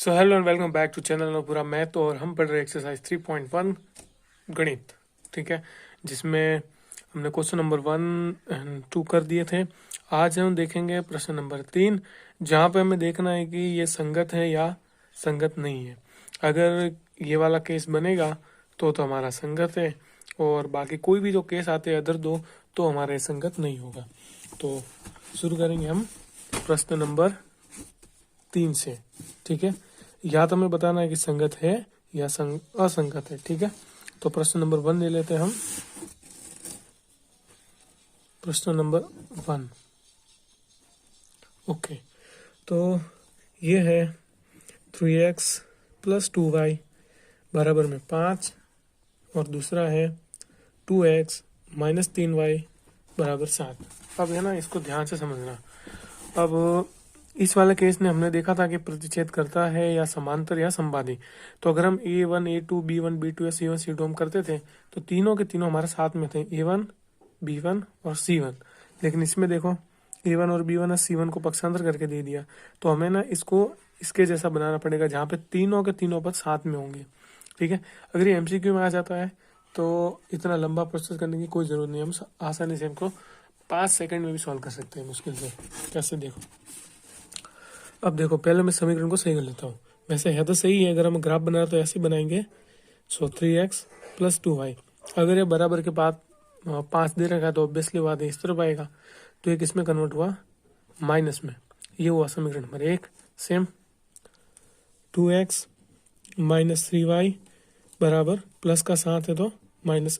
So hello and welcome back to channel पूरा math. और हम पढ़ रहे एक्सरसाइज 3.1 गणित, ठीक है, जिसमें हमने क्वेश्चन नंबर 1 एंड 2 कर दिए थे। आज हम देखेंगे प्रश्न नंबर 3, जहाँ पे हमें देखना है कि ये संगत है या संगत नहीं है। अगर ये वाला केस बनेगा तो हमारा संगत है, और बाकी कोई भी जो केस आते हैं अदर दो तो हमारे संगत नहीं होगा। तो शुरू करेंगे हम प्रश्न नंबर 3 से, ठीक है। या तो हमें बताना है कि संगत है या असंगत है, ठीक है। तो प्रश्न नंबर 1 ले लेते हैं हम। प्रश्न नंबर 1, ओके। तो ये है 3x प्लस 2y बराबर में 5, और दूसरा है 2x माइनस 3y बराबर 7। अब है ना, इसको ध्यान से समझना। अब इस वाले केस में हमने देखा था कि प्रतिच्छेद करता है या समांतर या संवादी। तो अगर हम A1 A2 B1 B2 या C1 C2 हम करते थे तो तीनों के तीनों हमारे साथ में थे, A1 B1 और C1। लेकिन इसमें देखो A1 और B1 और C1 को पक्षांतर करके दे दिया, तो हमें ना इसको इसके जैसा बनाना पड़ेगा जहाँ पे तीनों के तीनों पद साथ में होंगे, ठीक है। अगर ये MCQ में आ जाता है तो इतना लंबा प्रोसेस करने की कोई ज़रूरत नहीं, हम आसानी से हमको 5 सेकंड में भी सॉल्व कर सकते हैं मुश्किल से। कैसे, देखो। अब देखो, पहले मैं समीकरण को सही कर लेता हूँ। वैसे है तो सही है, अगर हम ग्राफ बना रहे तो ऐसे बनाएंगे। सो 3x प्लस 2y, अगर ये बराबर के बाद 5 दे रखा है तो ऑब्वियसली बात है इस तरफ आएगा, तो ये किस में कन्वर्ट हुआ, माइनस में। ये हुआ समीकरण number 1। Same 2x minus 3y बराबर प्लस का 7 है तो माइनस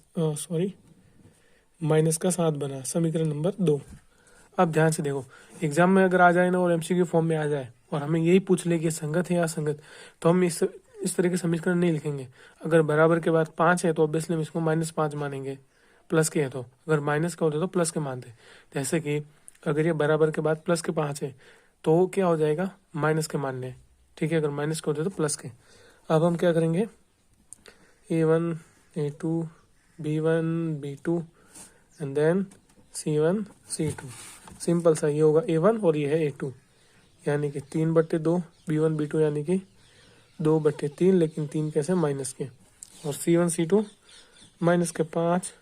का 7 बना, समीकरण नंबर 2। अब ध्यान से देखो, एग्जाम में अगर आ जाए ना और MCQ फॉर्म में आ जाए और हमें यही पूछ ले कि संगत है या असंगत, तो हम इस तरह के समीकरण नहीं लिखेंगे। अगर बराबर के बाद 5 है तो ऑब्वियसली हम इसको -5 मानेंगे, प्लस के है तो। अगर माइनस का होता तो प्लस के मानते। जैसे कि अगर ये बराबर के बाद प्लस के 5 है तो क्या हो जाएगा, माइनस के मानने, ठीक है। अगर माइनस के होते तो प्लस के। अब हम क्या करेंगे, A1 A2 B1 B2 and then C1 C2। Simple सा, ये होगा A1 और ये है A2, यानी कि 3/2 B1 B2 यानी कि 2/3, लेकिन 3 कैसे, माइनस के। और C1 C2 माइनस के 5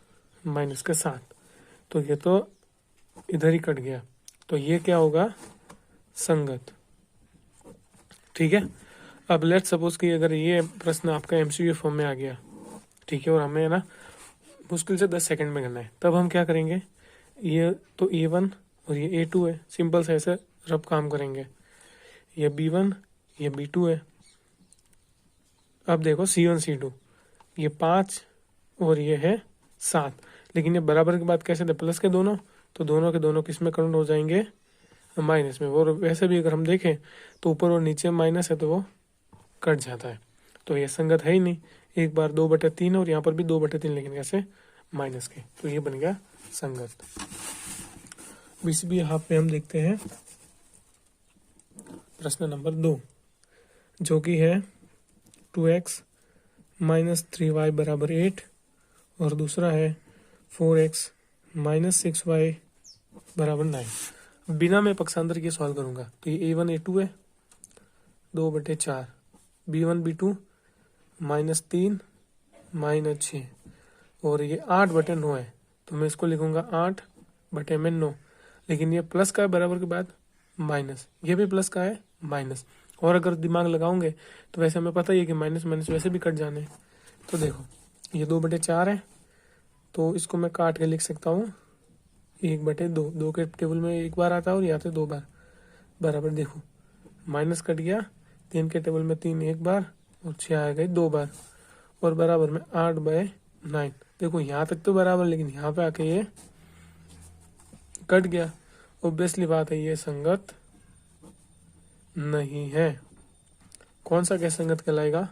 माइनस के 7, तो ये तो इधर ही कट गया, तो ये क्या होगा, संगत, ठीक है। अब लेट सपोज कि अगर ये प्रश्न आपका MCQ फॉर्म में आ गया, ठीक है, और हमें ना मुश्किल से 10 सेकंड में करना है, तब हम क्या करेंगे, ये तो A1 और ये A2 है, सिंपल से ऐसे रब काम करेंगे। ये B1 ये B2 है। अब देखो C1 C2, ये 5 और ये है 7, लेकिन ये बराबर के बाद कैसे थे, प्लस के दोनों, तो दोनों के दोनों किस में कन्वर्ट हो जाएंगे, माइनस में। और वैसे भी अगर हम देखें तो ऊपर और नीचे माइनस है तो वो कट जाता है, तो ये संगत है ही नहीं। एक बार 2/3 और यहाँ पर भी 2/3, लेकिन कैसे, माइनस के, तो ये बन गया संगत। इसी भी यहाँ पे हम देखते हैं प्रश्न नंबर 2, जो कि है 2x माइनस 3y बराबर 8, और दूसरा है 4x माइनस 6y बराबर 9। बिना मैं पक्षांतर के सॉल्व करूंगा तो ये A1 A2 है 2/4, B1 B2 -3 -6, और ये 8/9 है, तो मैं इसको लिखूंगा 8/9। लेकिन ये प्लस का है बराबर के बाद माइनस, ये भी प्लस का है माइनस। और अगर दिमाग लगाओगे तो वैसे हमें पता ही है कि माइनस माइनस वैसे भी कट जाने। तो देखो, ये 2/4 है, तो इसको मैं काट के लिख सकता हूँ 1/2। 2 के टेबल में एक बार आता है और यहाँ से 2 बार, बराबर। देखो माइनस कट गया, 3 के टेबल में 3 एक बार और 6 आ गए 2 बार, और बराबर में 8/9। देखो यहाँ तक तो बराबर, लेकिन यहाँ पे आके ये कट गया। ऑब्वियसली बात है ये संगत नहीं है। कौन सा केस संगत कहलाएगा,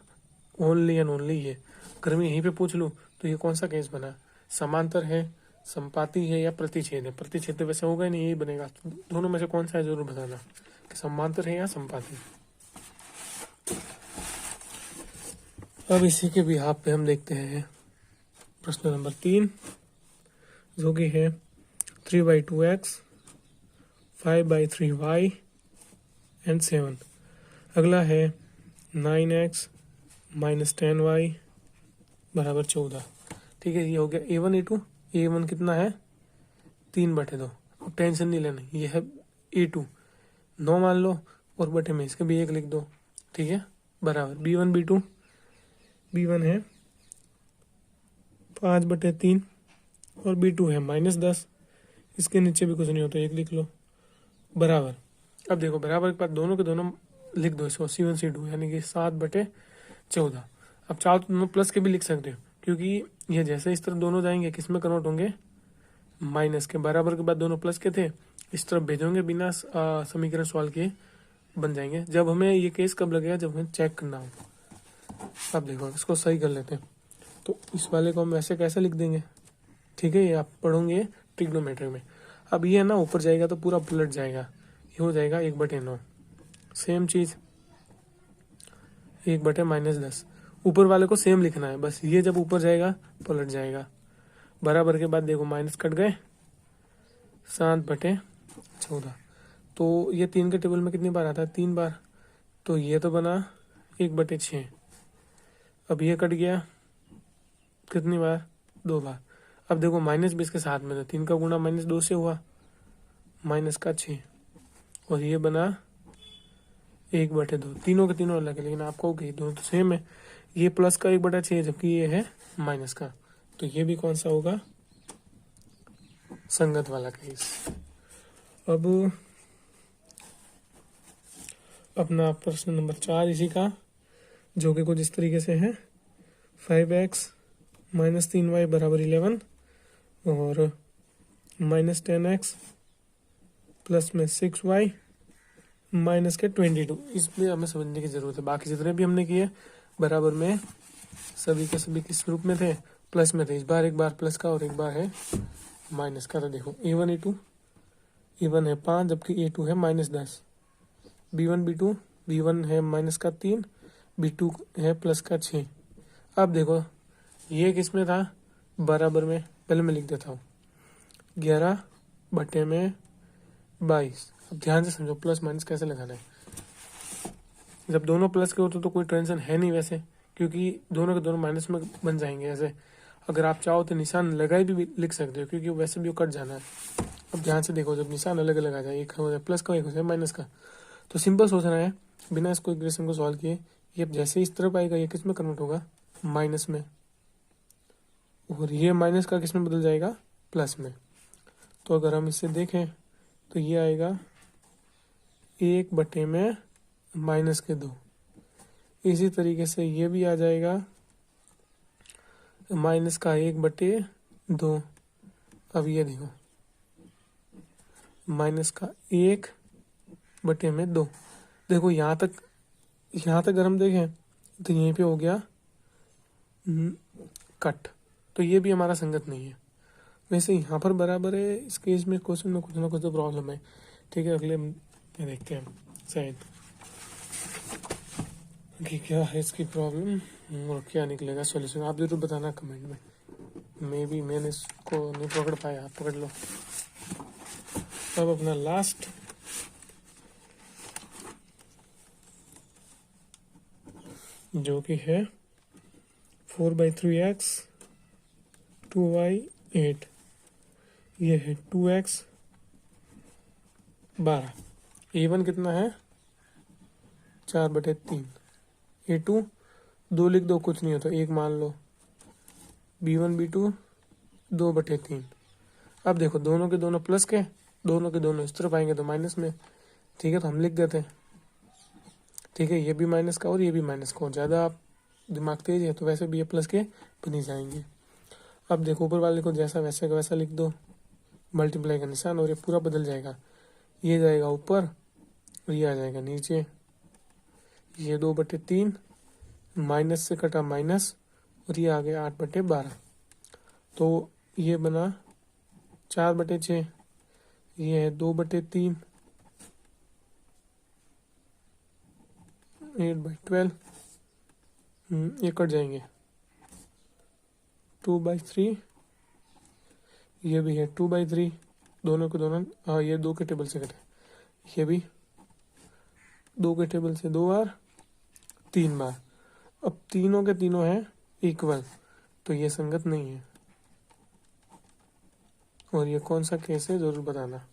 ओनली एंड ओनली ये। अगर मैं यहीं पे पूछ लूँ तो ये कौन सा केस बना, समांतर है, संपाती है या प्रतिच्छेद है। प्रतिच्छेद वैसे होगा ही नहीं, यही बनेगा। तो दोनों में से कौन सा है जरूर बताना, कि समांतर है या संपाती। अब इसी के बिहाफ पे हम देखते हैं प्रश्न नंबर 3, जो कि है 3/2x 5/3y एंड 7। अगला है 9x माइनस 10y बराबर 14। ठीक है, ये हो गया A1 A2। A1 कितना है 3/2। अब टेंशन नहीं लेना, ये है A2 9 मान लो, और बटे में इसके भी 1 लिख दो। ठीक है, बराबर B1 B2। B1 है 5/3 और B2 है -10। इसके नीचे भी कुछ नहीं होता, 1 लिख लो बराबर। अब देखो बराबर के बाद दोनों के दोनों लिख दो इसको, C1 C2 यानी कि 7/14। अब चाहो तो दोनों प्लस के भी लिख सकते हो, क्योंकि ये जैसे इस तरफ दोनों जाएंगे किस में कन्वर्ट होंगे, माइनस के। बराबर के बाद दोनों प्लस के थे, इस तरफ भेजोगे बिना समीकरण सॉल्व किए बन जाएंगे। जब हमें ये केस कब लगेगा, जब हमें चेक करना हो। अब देखो इसको सही कर लेते हैं, तो इस वाले को हम ऐसे कैसे लिख देंगे। ठीक है, ये आप पढ़ोगे ट्रिग्नोमेट्री में। अब ये ना ऊपर जाएगा तो पूरा पलट जाएगा, ये हो जाएगा 1/9। सेम चीज 1/-10। ऊपर वाले को सेम लिखना है, बस ये जब ऊपर जाएगा पलट जाएगा। बराबर के बाद देखो माइनस कट गए, 7/14। तो ये 3 के टेबल में कितनी बार आता है, 3 बार। तो ये तो बना 1/6। अब ये कट गया कितनी बार, 2 बार। अब देखो माइनस भी इसके साथ में था, 3 का गुणा -2 से हुआ, -6। और ये बना 1/2। तीनों के तीनों अलग है, लेकिन आपको दोनों तो सेम है। ये प्लस का 1/6 जबकि ये है माइनस का, तो ये भी कौन सा होगा, संगत वाला केस। अब अपना प्रश्न नंबर 4 इसी का, जो कि कुछ इस तरीके से है। 5x माइनस 3y बराबर 11 और -10x प्लस में 6y माइनस के 22। इसमें हमें समझने की जरूरत है। बाकी जितने भी हमने किए बराबर में सभी के सभी किस रूप में थे, प्लस में थे। इस बार एक बार प्लस का और एक बार है माइनस का। तो देखो A1 A2, A1 है 5 जबकि A2 है -10। B1 B2, B1 है -3, B2 है +6। अब देखो ये किस में था, बराबर में। पहले मैं लिख देता हूँ 11/22। अब ध्यान से समझो प्लस माइनस कैसे लगाना है। जब दोनों प्लस के होते तो कोई टेंशन है नहीं वैसे, क्योंकि दोनों के दोनों माइनस में बन जाएंगे। ऐसे अगर आप चाहो तो निशान लगाए भी लिख सकते हो, क्योंकि वैसे भी वो कट जाना है। अब ध्यान से देखो, जब निशान अलग अलग आ जाए, एक हो जाए प्लस का, एक हो जाए माइनस का, तो सिंपल सोचना है बिना इसको इक्वेशन को सॉल्व किए। ये जैसे इस तरफ आएगा, ये किस में कन्वर्ट होगा, माइनस में। और ये माइनस का किस में बदल जाएगा, प्लस में। तो अगर हम इसे देखें तो ये आएगा 1/-2। इसी तरीके से ये भी आ जाएगा -1/2। अब ये देखो -1/2। देखो यहाँ तक अगर हम देखें तो यहीं पे हो गया कट, तो ये भी हमारा संगत नहीं है। वैसे यहाँ पर बराबर है, इस केस में क्वेश्चन में कुछ ना कुछ तो प्रॉब्लम है। ठीक है, अगले में देखते हैं शायद कि क्या है इसकी प्रॉब्लम और क्या निकलेगा सॉल्यूशन। आप जरूर बताना कमेंट में। मैंने इसको नहीं पकड़ पाया, आप पकड़ लो। अब अपना लास्ट जो कि है 4/3x 2y 8। ये है 2x 12। A1 कितना है 4/3। A2 2 लिख दो, कुछ नहीं होता, 1 मान लो। B1 B2 2/3। अब देखो दोनों के दोनों प्लस के, दोनों के दोनों इस तरफ आएंगे तो माइनस में। ठीक है, तो हम लिख देते हैं। ठीक है, ये भी माइनस का और ये भी माइनस का। ज़्यादा आप दिमाग तेज है तो वैसे भी ये प्लस के बन ही जाएंगे। अब देखो ऊपर वाले को जैसा वैसे का वैसा लिख दो, मल्टीप्लाई का निशान, और ये पूरा बदल जाएगा। ये जाएगा ऊपर और ये आ जाएगा नीचे। ये 2/3 माइनस से कटा माइनस, और ये आ गया 8/12। तो ये बना 4/6। ये है 2/3 8/12। ये कट जाएंगे 2/3। ये भी है 2/3, दोनों के दोनों। हाँ, ये 2 के टेबल से कटे। ये भी 2 के टेबल से 2 बार, 3 बार। अब तीनों के तीनों हैं इक्वल, तो ये संगत नहीं है। और ये कौन सा केस है जरूर बताना।